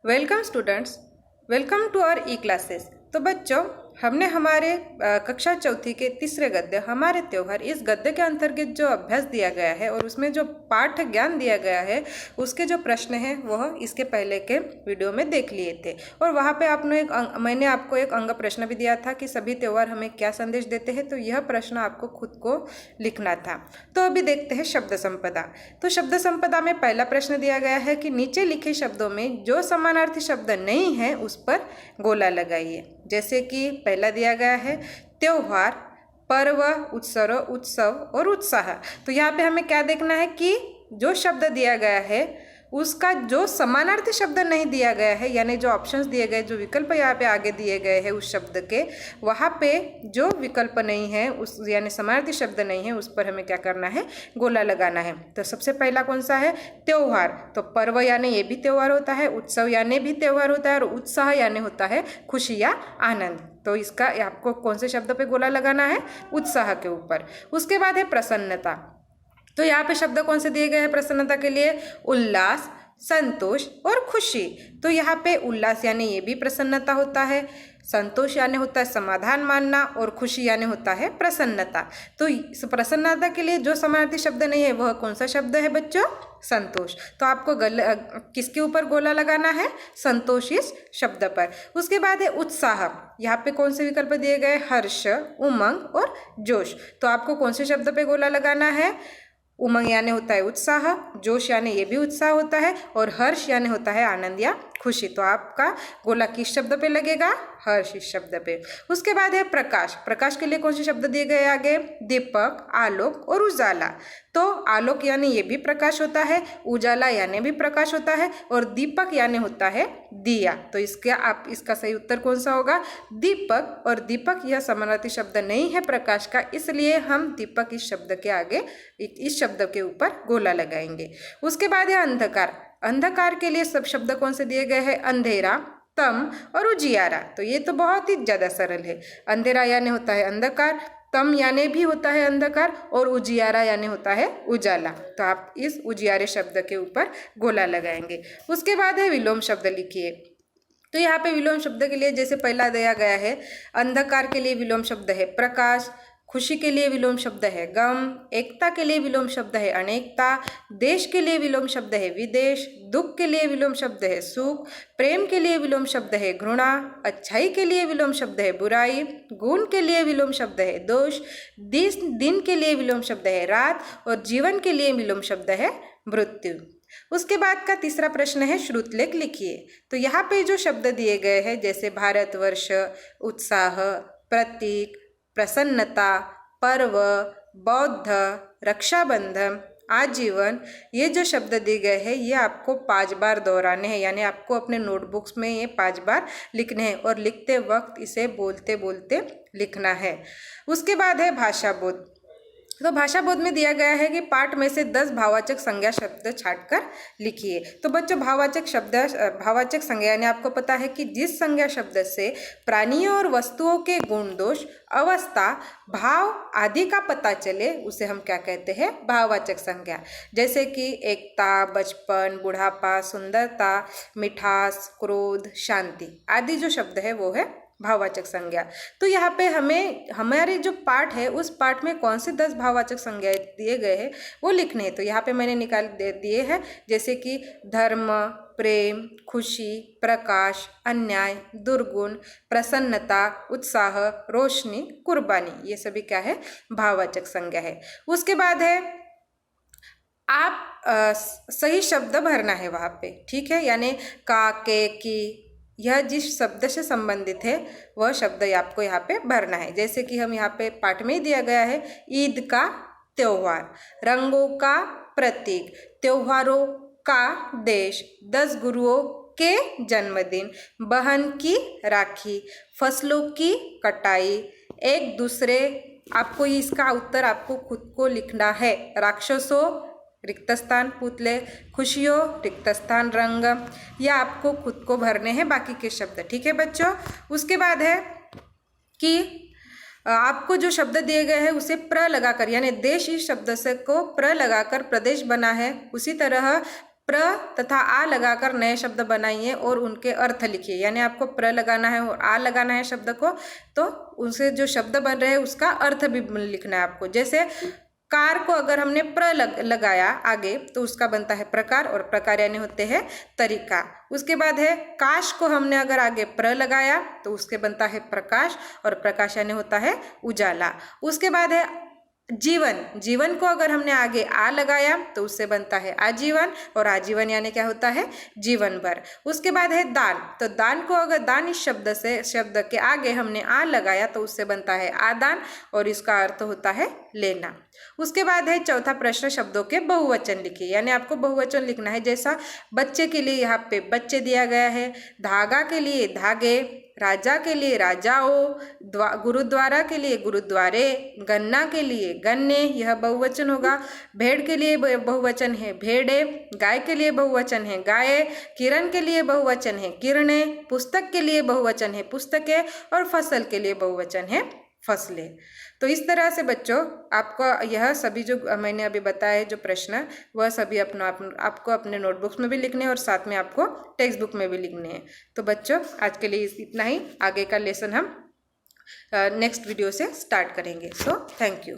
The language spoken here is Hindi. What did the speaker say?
Welcome students, welcome to our e classes. तो बच्चों, हमने हमारे कक्षा चौथी के तीसरे गद्य हमारे त्योहार इस गद्य के अंतर्गत जो अभ्यास दिया गया है और उसमें जो पाठ ज्ञान दिया गया है उसके जो प्रश्न हैं वह इसके पहले के वीडियो में देख लिए थे। और वहाँ पे मैंने आपको एक अंग प्रश्न भी दिया था कि सभी त्योहार हमें क्या संदेश देते हैं। तो यह प्रश्न आपको खुद को लिखना था। तो अभी देखते हैं शब्द संपदा। तो शब्द संपदा में पहला प्रश्न दिया गया है कि नीचे लिखे शब्दों में जो समानार्थी शब्द नहीं है उस पर गोला लगाइए। जैसे कि पहला दिया गया है त्योहार, पर्व, उत्सव और उत्साह। तो यहाँ पे हमें क्या देखना है कि जो शब्द दिया गया है उसका जो समानार्थी शब्द नहीं दिया गया है, यानी जो ऑप्शंस दिए गए, जो विकल्प यहाँ पे आगे दिए गए हैं उस शब्द के, वहाँ पे जो विकल्प नहीं है उस यानी समानार्थी शब्द नहीं है उस पर हमें क्या करना है, गोला लगाना है। तो सबसे पहला कौन सा है, त्योहार। तो पर्व यानी ये भी त्योहार होता है, उत्सव यानी भी त्योहार होता है और उत्साह यानी होता है खुशी या आनंद। तो इसका आपको कौन से शब्द पे गोला लगाना है, उत्साह के ऊपर। उसके बाद है प्रसन्नता। तो यहाँ पे शब्द कौन से दिए गए हैं प्रसन्नता के लिए, उल्लास, संतोष और खुशी। तो यहाँ पे उल्लास यानी ये भी प्रसन्नता होता है, संतोष यानी होता है समाधान मानना और खुशी यानी होता है प्रसन्नता। तो इस प्रसन्नता के लिए जो समानार्थी शब्द नहीं है वह कौन सा शब्द है बच्चों, संतोष। तो आपको किसके ऊपर गोला लगाना है, संतोष इस शब्द पर। उसके बाद है उत्साह। यहाँ पे कौन से विकल्प दिए गए, हर्ष, उमंग और जोश। तो आपको कौन से शब्द पे गोला लगाना है, उमंग यानी होता है उत्साह, जोश यानी ये भी उत्साह होता है और हर्ष यानी होता है आनंद या खुशी। तो आपका गोला किस शब्द पे लगेगा, हर्ष इस शब्द पे। उसके बाद है प्रकाश। प्रकाश के लिए कौन से शब्द दिए गए आगे, दीपक, आलोक और उजाला। तो आलोक यानी ये भी प्रकाश होता है, उजाला यानी भी प्रकाश होता है और दीपक यानी होता है दिया। तो इसका सही उत्तर कौन सा होगा, दीपक। और दीपक यह समानार्थी शब्द नहीं है प्रकाश का, इसलिए हम दीपक इस शब्द के आगे इस शब्द के ऊपर गोला लगाएंगे। उसके बाद है अंधकार। अंधकार के लिए सब शब्द कौन से दिए गए हैं, अंधेरा, तम और उजियारा। तो ये तो बहुत ही ज़्यादा सरल है। अंधेरा यानी होता है अंधकार, तम यानी भी होता है अंधकार और उजियारा यानी होता है उजाला। तो आप इस उजियारे शब्द के ऊपर गोला लगाएंगे। उसके बाद है विलोम शब्द लिखिए। तो यहाँ पे विलोम शब्द के लिए जैसे पहला दिया गया है, अंधकार के लिए विलोम शब्द है प्रकाश, खुशी के लिए विलोम शब्द है गम, एकता के लिए विलोम शब्द है अनेकता, देश के लिए विलोम शब्द है विदेश, दुख के लिए विलोम शब्द है सुख, प्रेम के लिए विलोम शब्द है घृणा, अच्छाई के लिए विलोम शब्द है बुराई, गुण के लिए विलोम शब्द है दोष, दिन के लिए विलोम शब्द है रात और जीवन के लिए विलोम शब्द है मृत्यु। उसके बाद का तीसरा प्रश्न है श्रुतलेख लिखिए। तो यहाँ पे जो शब्द दिए गए हैं जैसे भारतवर्ष, उत्साह, प्रतीक, प्रसन्नता, पर्व, बौद्ध, रक्षाबंधन, आजीवन, ये जो शब्द दिए गए हैं ये आपको 5 बार दोहराने हैं, यानी आपको अपने नोटबुक्स में ये 5 बार लिखने हैं और लिखते वक्त इसे बोलते बोलते लिखना है। उसके बाद है भाषा बोध। तो भाषा बोध में दिया गया है कि पाठ में से 10 भाववाचक संज्ञा शब्द छांटकर लिखिए। तो बच्चों भाववाचक संज्ञा यानी आपको पता है कि जिस संज्ञा शब्द से प्राणियों और वस्तुओं के गुण दोष, अवस्था, भाव आदि का पता चले उसे हम क्या कहते हैं, भाववाचक संज्ञा। जैसे कि एकता, बचपन, बुढ़ापा, सुंदरता, मिठास, क्रोध, शांति आदि जो शब्द है वो है भाववाचक संज्ञा। तो यहाँ पे हमें हमारे जो पाठ है उस पाठ में कौन से 10 भाववाचक संज्ञा दिए गए हैं वो लिखने हैं। तो यहाँ पे मैंने निकाल दिए हैं, जैसे कि धर्म, प्रेम, खुशी, प्रकाश, अन्याय, दुर्गुण, प्रसन्नता, उत्साह, रोशनी, कुर्बानी, ये सभी क्या है, भाववाचक संज्ञा है। उसके बाद है आप सही शब्द भरना है वहाँ पे, ठीक है, यानी का, के, की, यह जिस शब्द से संबंधित है वह शब्द आपको यहाँ पे भरना है। जैसे कि हम यहाँ पे पाठ में ही दिया गया है, ईद का त्योहार, रंगों का प्रतीक, त्योहारों का देश, 10 गुरुओं के जन्मदिन, बहन की राखी, फसलों की कटाई, एक दूसरे। आपको इसका उत्तर आपको खुद को लिखना है। राक्षसों रिक्त स्थान पुतले, खुशियों रिक्त स्थान रंग, या आपको खुद को भरने हैं बाकी के शब्द, ठीक है बच्चों। उसके बाद है कि आपको जो शब्द दिए गए हैं उसे प्र लगाकर, यानी देश इस शब्द से को प्र लगाकर प्रदेश बना है, उसी तरह प्र तथा आ लगाकर नए शब्द बनाइए और उनके अर्थ लिखिए। यानी आपको प्र लगाना है और आ लगाना है शब्द को, तो उनसे जो शब्द बन रहे हैं उसका अर्थ भी लिखना है आपको। जैसे कार को अगर हमने लगाया आगे तो उसका बनता है प्रकार, और प्रकार यानी होते हैं तरीका। उसके बाद है काश को हमने अगर आगे प्र लगाया तो उसके बनता है प्रकाश, और प्रकाश यानी होता है उजाला। उसके बाद है जीवन, जीवन को अगर हमने आगे आ लगाया तो उससे बनता है आजीवन, और आजीवन यानी क्या होता है जीवन भर। उसके बाद है दान, तो दान को अगर दान इस शब्द के आगे हमने आ लगाया तो उससे बनता है आदान, और इसका अर्थ होता है लेना। उसके बाद है चौथा प्रश्न, शब्दों के बहुवचन लिखिए। यानी आपको बहुवचन लिखना है। जैसा बच्चे के लिए यहाँ पे बच्चे दिया गया है, धागा के लिए धागे, राजा के लिए राजाओं, गुरुद्वारा के लिए गुरुद्वारे, गन्ना के लिए गन्ने, यह बहुवचन होगा। भेड़ के लिए बहुवचन है भेड़े, गाय के लिए बहुवचन है गाये, किरण के लिए बहुवचन है किरणें, पुस्तक के लिए बहुवचन है पुस्तकें, और फसल के लिए बहुवचन है फसलें। तो इस तरह से बच्चों आपको यह सभी जो मैंने अभी बताए जो प्रश्न, वह सभी आपको अपने नोटबुक्स में भी लिखने हैं और साथ में आपको टेक्स्ट बुक में भी लिखने हैं। तो बच्चों आज के लिए इतना ही। आगे का लेसन हम नेक्स्ट वीडियो से स्टार्ट करेंगे। So thank you.